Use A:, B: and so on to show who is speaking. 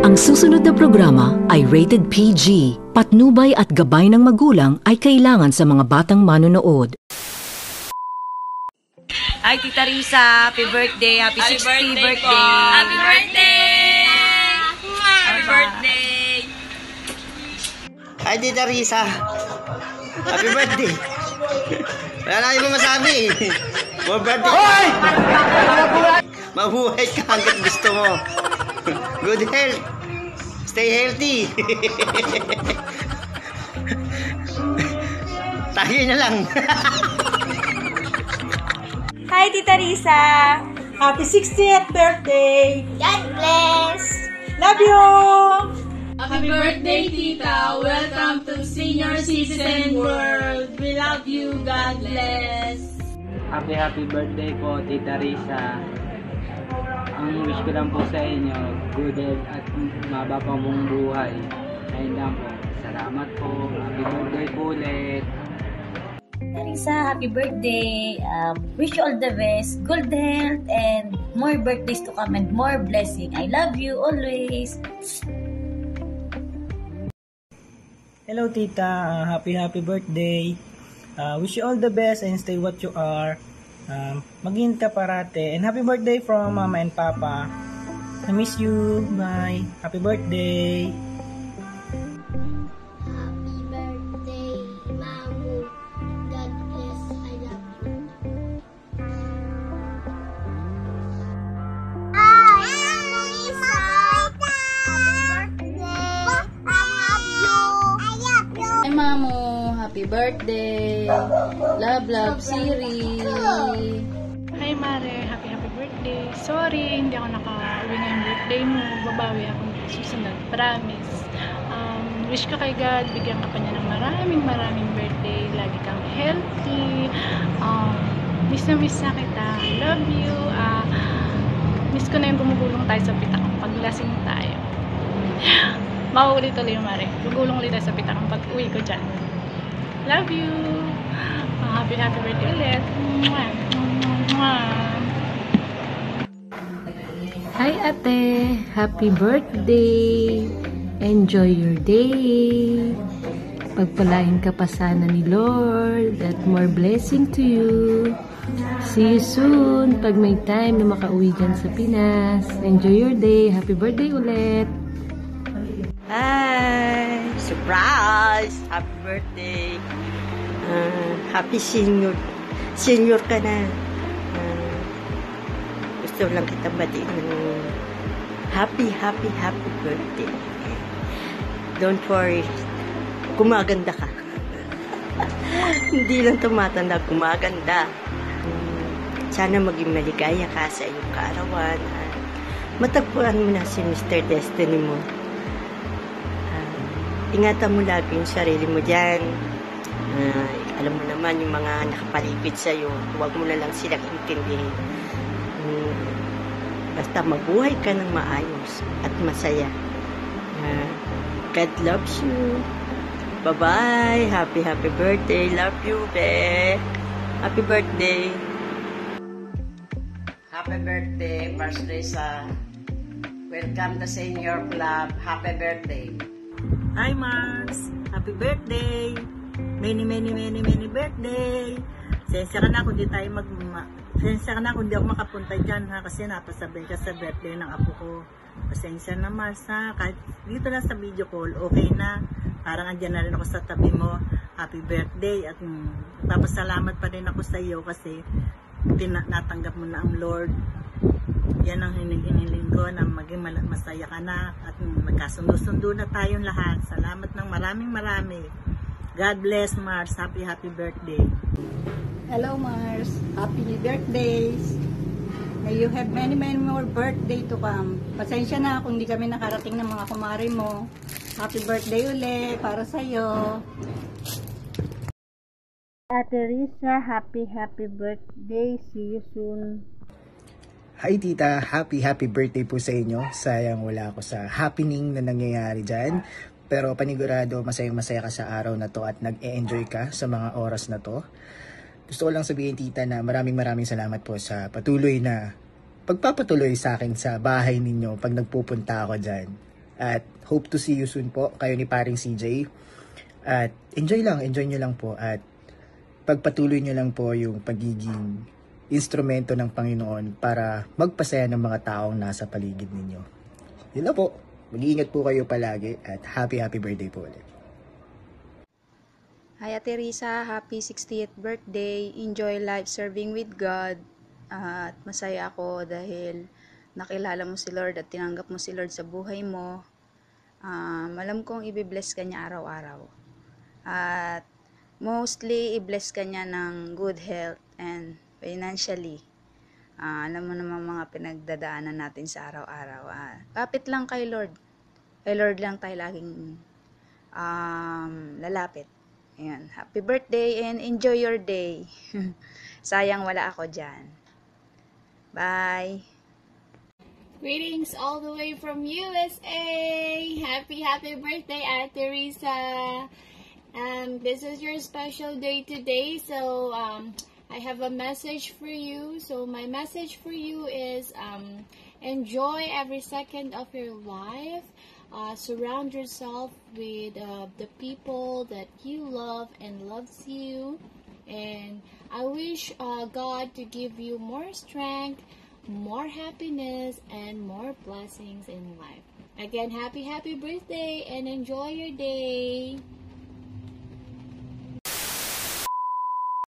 A: Ang susunod na programa ay rated PG. Patnubay at gabay ng magulang ay kailangan sa mga batang manonood.
B: Hi, Tita Risa. Happy birthday. Happy 60th birthday.
C: Happy birthday! Happy birthday!
D: Hi, Tita Risa. Happy birthday. Wala na yung masabi. More birthday. Hoy! Mabuhay ka hanggat gusto mo. Good health. Stay healthy. Tayo na lang.
C: Hi, Tita Risa!
E: Happy 60th birthday!
C: God bless!
E: Love you!
F: Happy birthday, Tita! Welcome to Senior Citizen World! We love you! God bless!
G: Happy birthday po, Tita Risa. Ang wish ko lang po sa inyo, good health at maba pa mong buhay. Ayun lang po. Salamat po. Happy birthday po ulit.
H: Teresa, happy birthday. Wish you all the best, good health, and more birthdays to come and more blessing. I love you always.
I: Hello Tita, happy birthday. Wish you all the best and stay what you are. Mag-ingat ka parate. And happy birthday from Mama and Papa. I miss you. Bye. Happy birthday.
J: Happy birthday, Mamu. God bless. I love you. Hi, Lisa. Happy birthday. I love you. I love you.
F: Hi, Mamu! Happy birthday! Love, Siri!
K: Hi, Mare! Happy birthday! Sorry, hindi ako naka-uwi ngayong birthday mo. Babawi ako susunod. Promise. Wish ko kay God, bigyan ka pa niya ng maraming birthday. Lagi kang healthy. Miss na kita. Love you. Miss ko na yung gumugulong tayo sa pitakang paglasing tayo. Mauulit ulit yung Mare. Gugulong ulit tayo sa pitakang pag-uwi ko dyan. Love you! Happy birthday ulit! Mwah! Mwah!
L: Hi ate! Happy birthday! Enjoy your day! Pagpalain ka pa sana ni Lord at more blessing to you. See you soon pag may time na makauwi dyan sa Pinas. Enjoy your day! Happy birthday ulit!
D: Hi! Surprise! Happy birthday! Happy senior. Senior ka na. Gusto lang kita batiin ng happy birthday. Don't worry. Gumaganda ka. Hindi lang tumatanda, gumaganda. Sana maging maligaya ka sa iyong kaarawan. Matagpuan mo na si Mr. Destiny mo. Ingatan mo lagi yung sarili mo dyan. Alam mo naman yung mga nakapaligid sa'yo, huwag mo na lang silang intindihin. Basta mabuhay ka ng maayos at masaya. God loves you. Bye-bye. Happy birthday. Love you, be. Happy birthday.
M: Happy birthday, First Risa. Welcome to Senior Club. Happy birthday.
E: Hi Mars! Happy birthday! Many birthday! Sensya ka na kung di ako makapunta dyan ha, kasi napasabay ka sa birthday ng apo ko. Pasensya na Mars ha, kahit dito lang sa video call, okay na. Parang andyan na rin ako sa tabi mo. Happy birthday at papasalamat pa rin ako sa iyo kasi natanggap mo na ang Lord. Yan ang hinihiling ko na maging masaya ka na at magkasundo-sundo na tayong lahat. Salamat ng marami. God bless Mars. Happy birthday.
N: Hello Mars. Happy birthdays. May you have many more birthday to come. Pasensya na kung hindi kami nakarating ng mga kumari mo. Happy birthday ulit para sa'yo.
O: Ate Risa, happy birthday. See you soon.
P: Hi tita, happy birthday po sa inyo. Sayang wala ako sa happening na nangyayari dyan. Pero panigurado, masayang-masaya ka sa araw na to at nag-e-enjoy ka sa mga oras na to. Gusto ko lang sabihin tita na maraming salamat po sa patuloy na pagpapatuloy sa akin sa bahay ninyo pag nagpupunta ako dyan. At hope to see you soon po, kayo ni paring CJ. At enjoy nyo lang po. At pagpatuloy nyo lang po yung pagiging instrumento ng Panginoon para magpasaya ng mga taong nasa paligid ninyo. Yun na po. Mag-iingat po kayo palagi at happy birthday po ulit.
Q: Hi Ate Risa, happy 60th birthday. Enjoy life serving with God. At masaya ako dahil nakilala mo si Lord at tinanggap mo si Lord sa buhay mo. Alam kong i-bless ka niya araw-araw. At mostly i-bless ka niya ng good health and financially. Alam mo naman mga pinagdadaanan natin sa araw-araw. Kapit lang kay Lord. Kay Lord lang tayo laging lalapit. Ayan. Happy birthday and enjoy your day. Sayang wala ako dyan. Bye!
F: Greetings all the way from USA! Happy birthday, Ate Risa! This is your special day today, so I have a message for you. So my message for you is enjoy every second of your life. Surround yourself with the people that you love and loves you, and I wish God to give you more strength, more happiness, and more blessings in life. Again, happy birthday and enjoy your day.